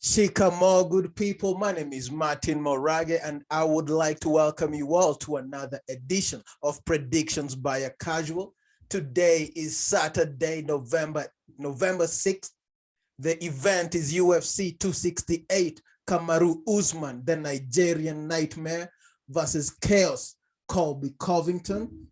Shikamo, good people. My name is Martin Morage, and I would like to welcome you all to another edition of Predictions by a Casual. Today is Saturday, November 6th. The event is UFC 268, Kamaru Usman, the Nigerian Nightmare, versus Chaos, Colby Covington.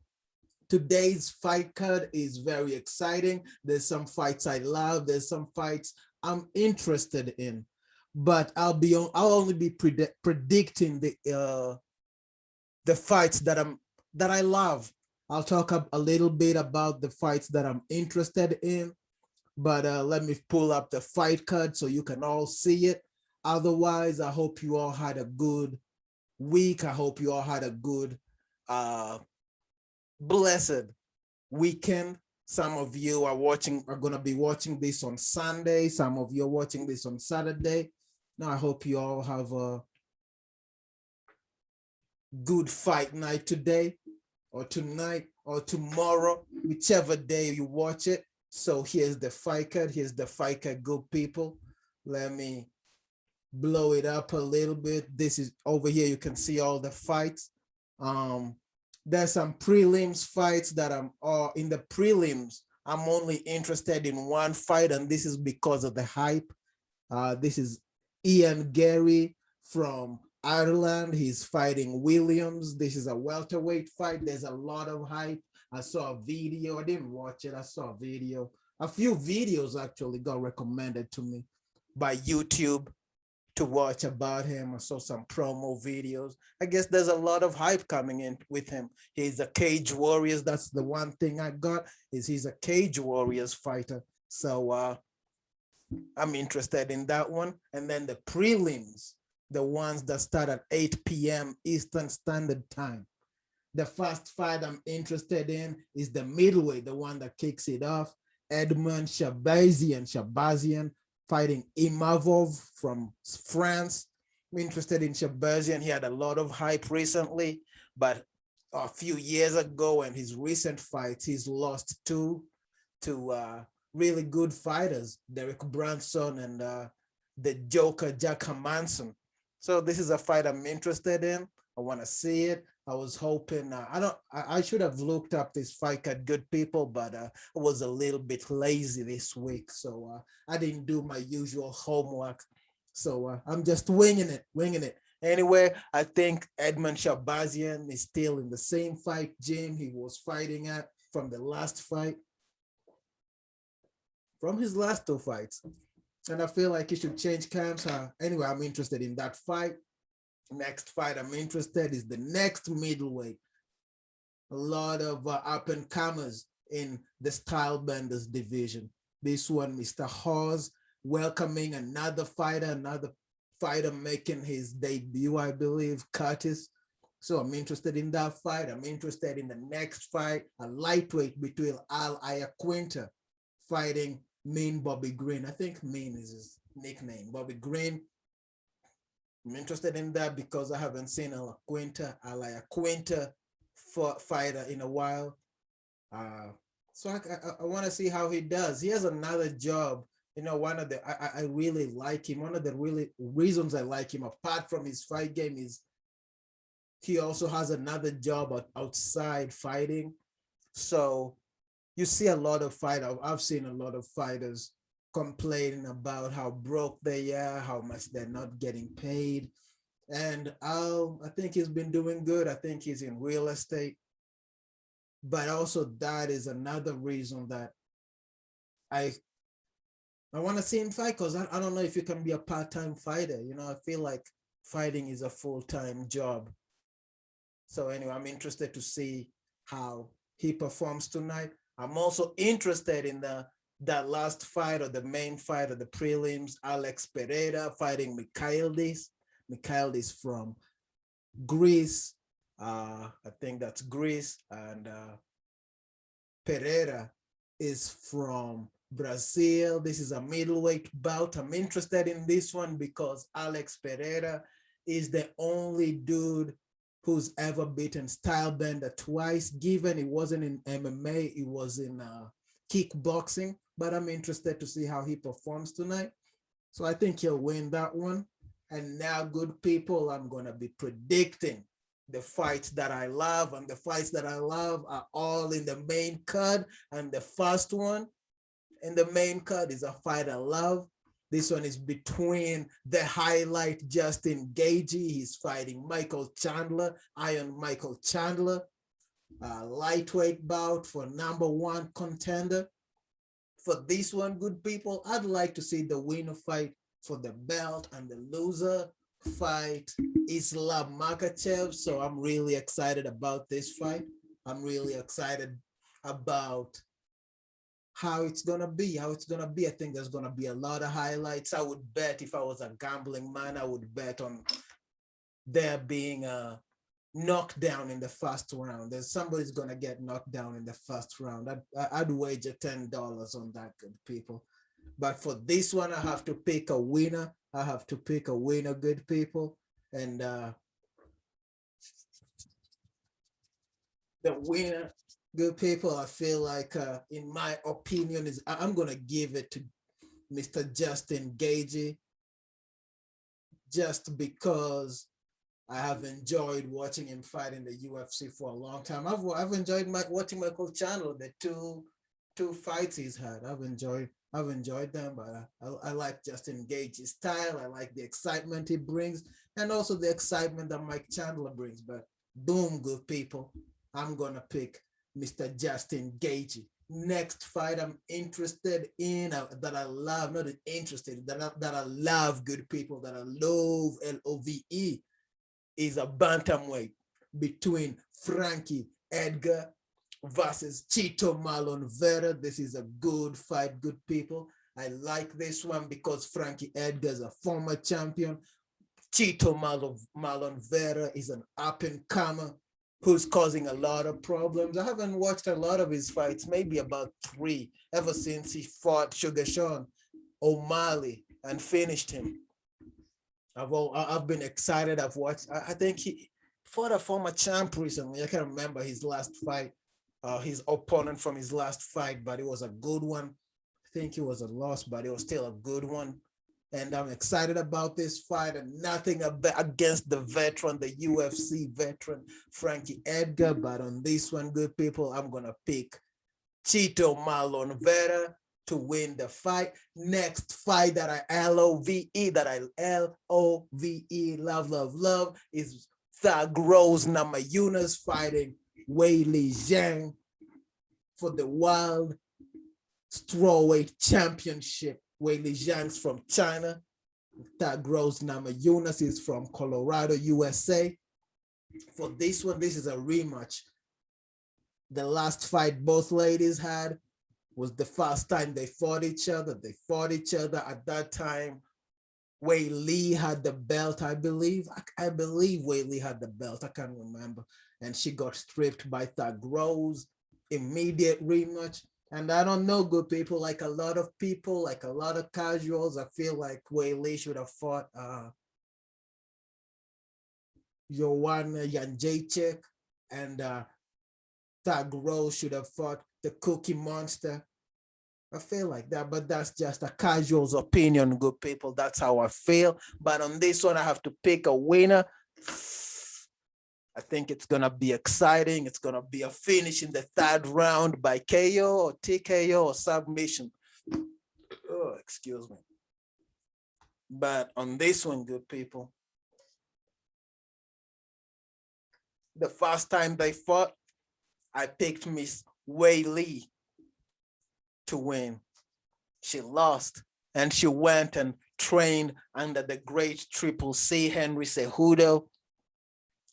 Today's fight card is very exciting. There's some fights I love. There's some fights I'm interested in, but I'll only be predicting the fights that I love. I'll talk a little bit about the fights that I'm interested in, but let me pull up the fight card so you can all see it. Otherwise, I hope you all had a good week. I hope you all had a good blessed weekend. Some of you are going to be watching this on Sunday. Some of you are watching this on Saturday. Now, I hope you all have a good fight night today or tonight or tomorrow, whichever day you watch it. So here's the fight card. Here's the fight card, good people. Let me blow it up a little bit. This is over here. You can see all the fights. There's some prelims fights that in the prelims, I'm only interested in one fight, and this is because of the hype. This is Ian Gary from Ireland. He's fighting Williams. This is a welterweight fight. There's a lot of hype. I saw a video. I didn't watch it. I saw a video. A few videos actually got recommended to me by YouTube to watch about him. I saw some promo videos. I guess there's a lot of hype coming in with him. He's a Cage Warriors. That's the one thing I got, is he's a Cage Warriors fighter. So I'm interested in that one. And then the prelims, the ones that start at 8 p.m. Eastern Standard Time. The first fight I'm interested in is the middleweight, the one that kicks it off. Edmund Shabazian fighting Imavov from France. I'm interested in Shabazian. He had a lot of hype recently, but a few years ago and his recent fights, he's lost to really good fighters, Derek Brunson and the Joker, Jack Hermanson. So this is a fight I'm interested in. I want to see it. I was hoping, I should have looked up this fight card, good people, but I was a little bit lazy this week. So I didn't do my usual homework. So I'm just winging it. Anyway, I think Edmund Shabazian is still in the same fight gym he was fighting at from the last fight, from his last two fights. And I feel like he should change camps. Anyway, I'm interested in that fight. Next fight I'm interested is the next middleweight. A lot of up-and-comers in the Style Benders division. This one, Mr. Hawes, welcoming another fighter making his debut, I believe, Curtis. So I'm interested in that fight. I'm interested in the next fight, a lightweight between Al Iaquinta fighting Mean Bobby Green. I think Mean is his nickname, Bobby Green. I'm interested in that because I haven't seen Al Iaquinta fighter in a while. So I want to see how he does. He has another job. You know, I really like him. One of the really reasons I like him, apart from his fight game, is he also has another job outside fighting. So you see a lot of fighters. I've seen a lot of fighters complaining about how broke they are, how much they're not getting paid. And I think he's been doing good. I think he's in real estate. But also that is another reason that I want to see him fight, because I don't know if you can be a part-time fighter. You know, I feel like fighting is a full-time job. So anyway, I'm interested to see how he performs tonight. I'm also interested in that last fight, or the main fight of the prelims, Alex Pereira fighting Michailidis. Michailidis from Greece. I think that's Greece. And Pereira is from Brazil. This is a middleweight bout. I'm interested in this one because Alex Pereira is the only dude who's ever beaten Stylebender twice, given it wasn't in MMA, it was in kickboxing. But I'm interested to see how he performs tonight. So I think he'll win that one. And now, good people, I'm going to be predicting the fights that I love. And the fights that I love are all in the main card. And the first one in the main card is a fight I love. This one is between the highlight Justin Gaethje. He's fighting Michael Chandler, Iron Michael Chandler. Lightweight bout for #1 contender. For this one, good people, I'd like to see the winner fight for the belt and the loser fight Islam Makhachev. So I'm really excited about this fight. I'm really excited about how it's gonna be. I think there's gonna be a lot of highlights. I would bet, if I was a gambling man, I would bet on there being a knockdown in the first round. There's somebody's gonna get knocked down in the first round. I'd wager $10 on that, good people. But for this one, I have to pick a winner. Good people. And the winner, good people, I feel like, in my opinion, is I'm gonna give it to Mr. Justin Gaethje, just because I have enjoyed watching him fight in the UFC for a long time. I've enjoyed watching Michael Chandler, the two fights he's had. I've enjoyed them, but I like Justin Gaethje's style. I like the excitement he brings, and also the excitement that Mike Chandler brings. But boom, good people, I'm gonna pick Mr. Justin Gaethje. Next fight I'm interested in, that I love, not interested, that I love, good people, that I love, LOVE, is a bantamweight between Frankie Edgar versus Chito Marlon Vera. This is a good fight, good people. I like this one because Frankie Edgar is a former champion. Chito Marlon Vera is an up-and-comer who's causing a lot of problems. I haven't watched a lot of his fights, maybe about 3, ever since he fought Sugar Sean O'Malley and finished him. I've been excited. I've watched. I think he fought a former champ recently. I can't remember his last fight, his opponent from his last fight, but it was a good one. I think it was a loss, but it was still a good one. And I'm excited about this fight, and nothing against the veteran, the UFC veteran, Frankie Edgar. But on this one, good people, I'm gonna pick Chito Marlon Vera to win the fight. Next fight that I love, love, is Thug Rose Namajunas fighting Weili Zhang for the World Strawweight Championship. Weili Zhang's from China. Thug Rose Namajunas is from Colorado, USA. For this one, this is a rematch. The last fight both ladies had was the first time they fought each other. At that time. Weili had the belt, I believe. I believe Weili had the belt. I can't remember. And she got stripped by Thug Rose. Immediate rematch. And I don't know, good people, like a lot of people, like a lot of casuals, I feel like Weili should have fought Joanna Jędrzejczyk, and Thug Rose should have fought the Cookie Monster. I feel like that, but that's just a casual's opinion, good people. That's how I feel. But on this one, I have to pick a winner. I think it's going to be exciting. It's going to be a finish in the 3rd round by KO or TKO or submission. Oh, excuse me. But on this one, good people, the first time they fought, I picked Miss Weili to win. She lost, and she went and trained under the great Triple C, Henry Cejudo.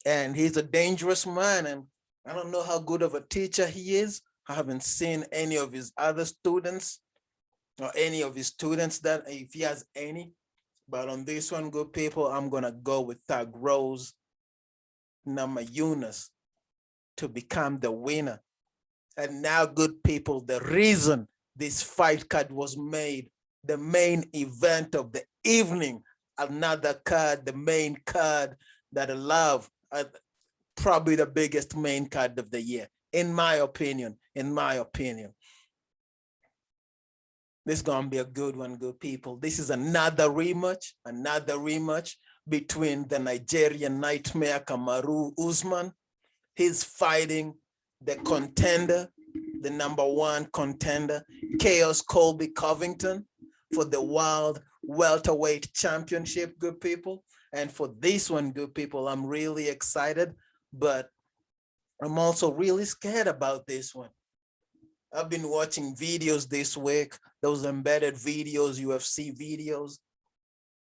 And he's a dangerous man, and I don't know how good of a teacher he is. I haven't seen any of his other students or any of his students, that if he has any. But on this one, good people, I'm gonna go with Thug Rose Namajunas to become the winner. And now, good people, the reason this fight card was made, the main event of the evening, another card, the main card that I love, probably the biggest main card of the year, in my opinion. This is gonna be a good one, good people. This is another rematch between the Nigerian nightmare Kamaru Usman. He's fighting the contender, the #1 contender, Chaos Colby Covington, for the World Welterweight Championship, good people. And for this one, good people, I'm really excited, but I'm also really scared about this one. I've been watching videos this week, those embedded videos, UFC videos,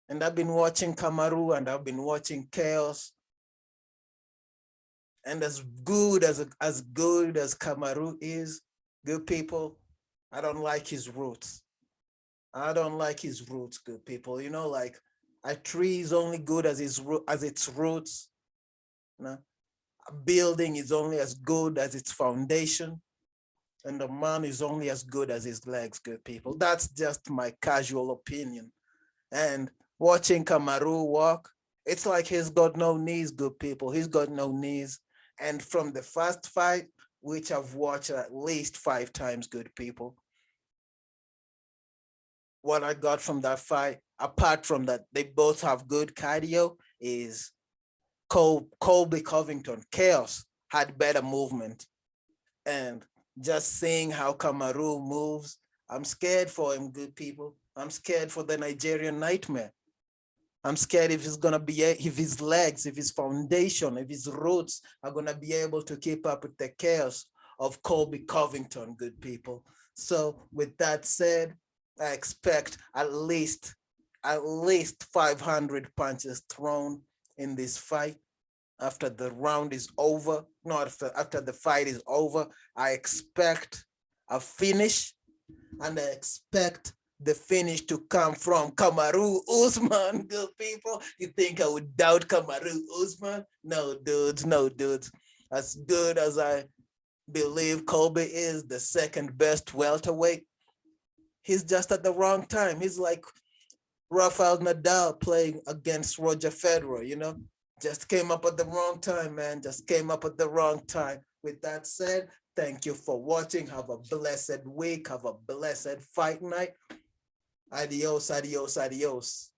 and I've been watching Kamaru and I've been watching Chaos. And as good as Kamaru is, good people, I don't like his roots. I don't like his roots, good people. You know, like a tree is only good as its roots. You know? A building is only as good as its foundation. And a man is only as good as his legs, good people. That's just my casual opinion. And watching Kamaru walk, it's like he's got no knees, good people. He's got no knees. And from the first fight, which I've watched at least 5 times, good people, what I got from that fight, apart from that they both have good cardio, is Colby Covington, Chaos, had better movement. And just seeing how Kamaru moves, I'm scared for him, good people. I'm scared for the Nigerian nightmare. I'm scared if if his legs, if his foundation, if his roots are gonna be able to keep up with the chaos of Colby Covington, good people. So with that said, I expect at least 500 punches thrown in this fight. After the round is over, no, after the fight is over, I expect a finish, and I expect the finish to come from Kamaru Usman, good people. You think I would doubt Kamaru Usman? No, dudes, no, dudes. As good as I believe Colby is the second best welterweight, he's just at the wrong time. He's like Rafael Nadal playing against Roger Federer, you know? Just came up at the wrong time, man. Just came up at the wrong time. With that said, thank you for watching. Have a blessed week. Have a blessed fight night. Adios, adios, adios.